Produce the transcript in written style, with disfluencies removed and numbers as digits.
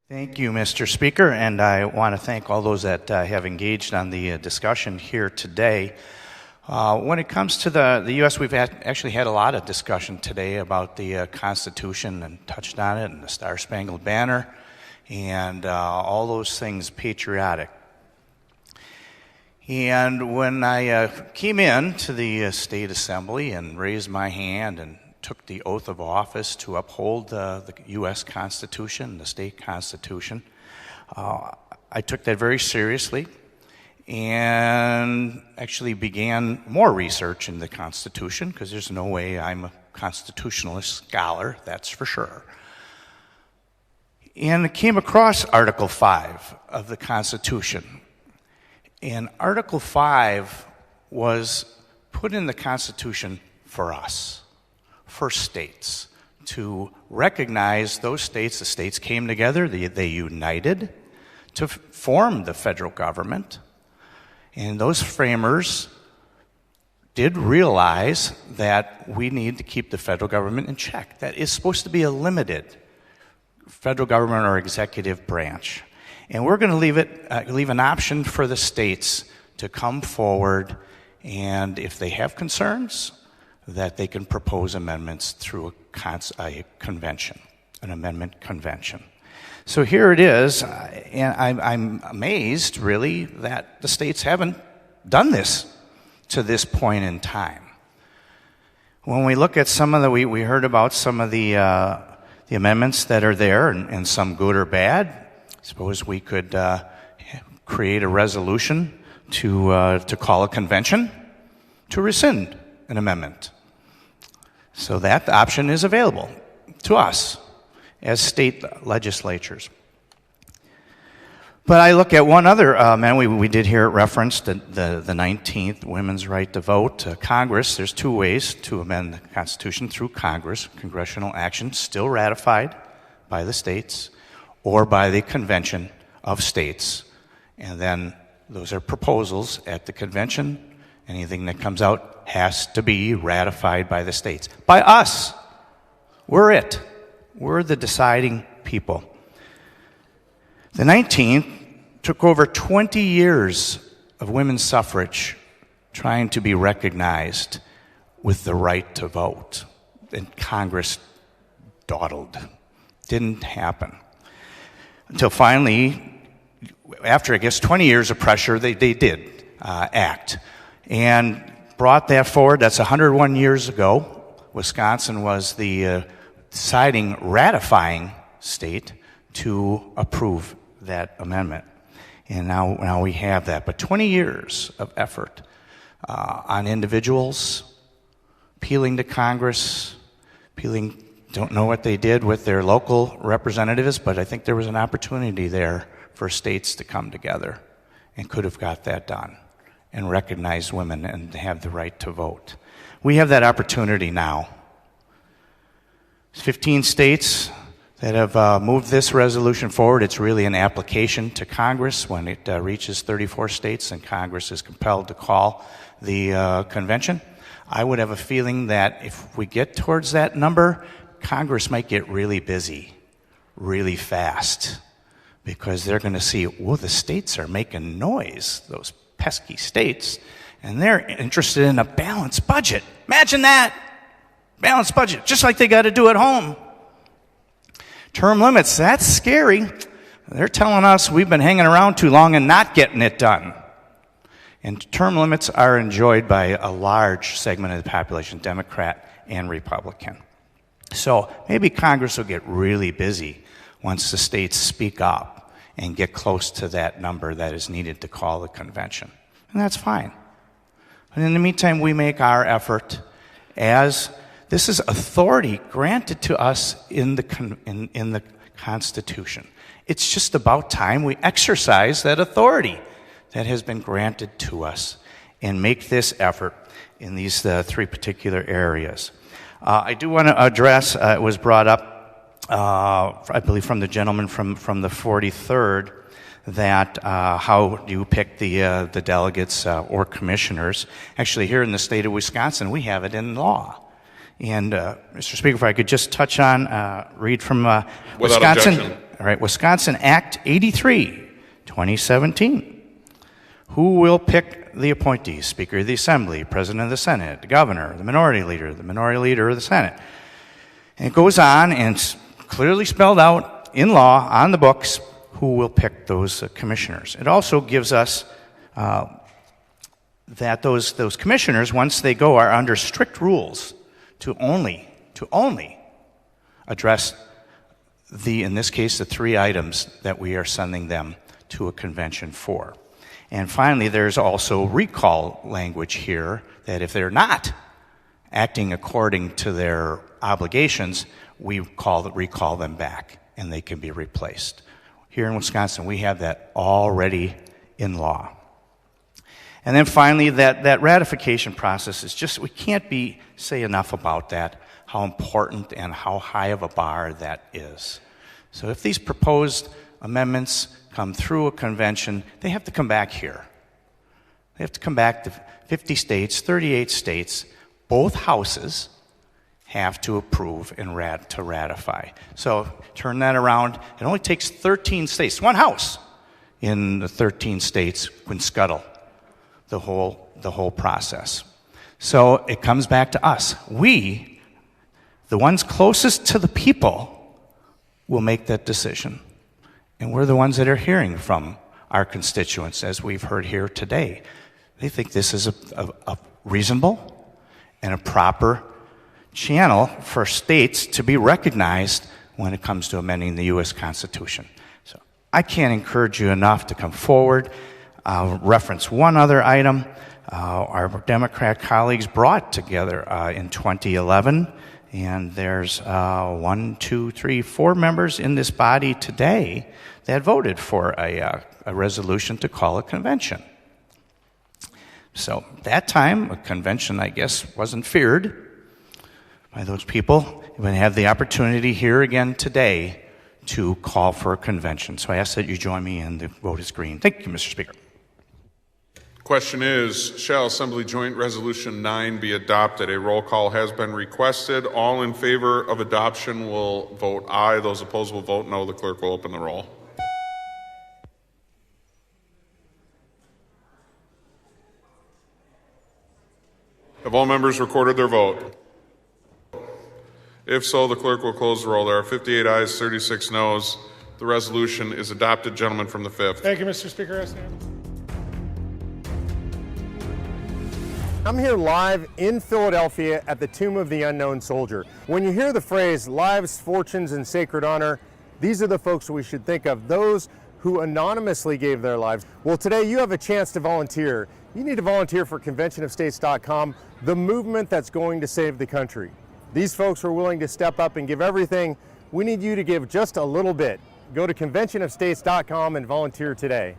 Thank you, Mr. Speaker, and I want to thank all those that have engaged on the discussion here today. When it comes to the U.S., we've actually had a lot of discussion today about the Constitution and touched on it, and the Star-Spangled Banner, and all those things patriotic. And when I came in to the State Assembly and raised my hand and took the oath of office to uphold the U.S. Constitution, the state Constitution, I took that very seriously and actually began more research in the Constitution, because there's no way I'm a constitutionalist scholar, that's for sure. And I came across Article 5 of the Constitution. And Article 5 was put in the Constitution for us, for states, to recognize those states. The states came together, they united to form the federal government. And those framers did realize that we need to keep the federal government in check. That is supposed to be a limited federal government or executive branch. And we're going to leave an option for the states to come forward, and if they have concerns, that they can propose amendments through a convention, an amendment convention. So here it is, and I'm amazed, really, that the states haven't done this to this point in time. When we look at some of we heard about some of the amendments that are there, and some good or bad. Suppose we could create a resolution to call a convention to rescind an amendment. So that option is available to us as state legislatures. But I look at one other amendment. We did hear it referenced, the 19th, women's right to vote. Congress, there's two ways to amend the Constitution: through Congress, congressional action, still ratified by the states, or by the convention of states. And then those are proposals at the convention. Anything that comes out has to be ratified by the states. By us. We're it. We're the deciding people. The 19th took over 20 years of women's suffrage trying to be recognized with the right to vote. And Congress dawdled. Didn't happen. Until finally, after, I guess, 20 years of pressure, they did act and brought that forward. That's 101 years ago. Wisconsin was the deciding, ratifying state to approve that amendment. And now we have that. But 20 years of effort on individuals, appealing to Congress, don't know what they did with their local representatives, but I think there was an opportunity there for states to come together and could have got that done and recognized women and have the right to vote. We have that opportunity now. 15 states that have moved this resolution forward. It's really an application to Congress. When it reaches 34 states and Congress is compelled to call the convention, I would have a feeling that if we get towards that number, Congress might get really busy, really fast, because they're going to see, well, the states are making noise, those pesky states, and they're interested in a balanced budget. Imagine that! Balanced budget, just like they got to do at home. Term limits, that's scary. They're telling us we've been hanging around too long and not getting it done. And term limits are enjoyed by a large segment of the population, Democrat and Republican. So maybe Congress will get really busy once the states speak up and get close to that number that is needed to call the convention. And that's fine. But in the meantime, we make our effort, as this is authority granted to us in the Constitution. It's just about time we exercise that authority that has been granted to us and make this effort in these three particular areas. I do want to address, it was brought up, I believe from the gentleman from the 43rd, that how do you pick the delegates or commissioners? Actually, here in the state of Wisconsin, we have it in law. And Mr. Speaker, if I could just touch on, read from Wisconsin. All right, Wisconsin Act 83, 2017. Who will pick the appointees? Speaker of the Assembly, President of the Senate, the Governor, the Minority Leader of the Senate. And it goes on, and it's clearly spelled out in law, on the books, who will pick those commissioners. It also gives us that those commissioners, once they go, are under strict rules to only address in this case, the 3 items that we are sending them to a convention for. And finally, there's also recall language here that if they're not acting according to their obligations, we recall them back and they can be replaced. Here in Wisconsin, we have that already in law. And then finally, that ratification process is just, we can't say enough about that, how important and how high of a bar that is. So if these proposed amendments come through a convention, they have to come back here. They have to come back to 50 states, 38 states. Both houses have to approve and to ratify. So turn that around. It only takes 13 states, one house in the 13 states can scuttle the whole process. So it comes back to us. We, the ones closest to the people, will make that decision. And we're the ones that are hearing from our constituents, as we've heard here today. They think this is a reasonable and a proper channel for states to be recognized when it comes to amending the U.S. Constitution. So I can't encourage you enough to come forward. I'll reference one other item. Our Democrat colleagues brought together in 2011, and there's 4 members in this body today that voted for a resolution to call a convention. So that time, a convention, I guess, wasn't feared by those people. We have the opportunity here again today to call for a convention. So I ask that you join me, and the vote is green. Thank you, Mr. Speaker. Question is, shall Assembly Joint Resolution 9 be adopted? A roll call has been requested. All in favor of adoption will vote aye. Those opposed will vote no. The clerk will open the roll. Have all members recorded their vote? If so, the clerk will close the roll. There are 58 ayes, 36 noes. The resolution is adopted. Gentleman from the 5th. Thank you, Mr. Speaker. I stand. I'm here live in Philadelphia at the Tomb of the Unknown Soldier. When you hear the phrase lives, fortunes, and sacred honor, these are the folks we should think of, those who anonymously gave their lives. Well, today you have a chance to volunteer. You need to volunteer for conventionofstates.com, the movement that's going to save the country. These folks were willing to step up and give everything. We need you to give just a little bit. Go to conventionofstates.com and volunteer today.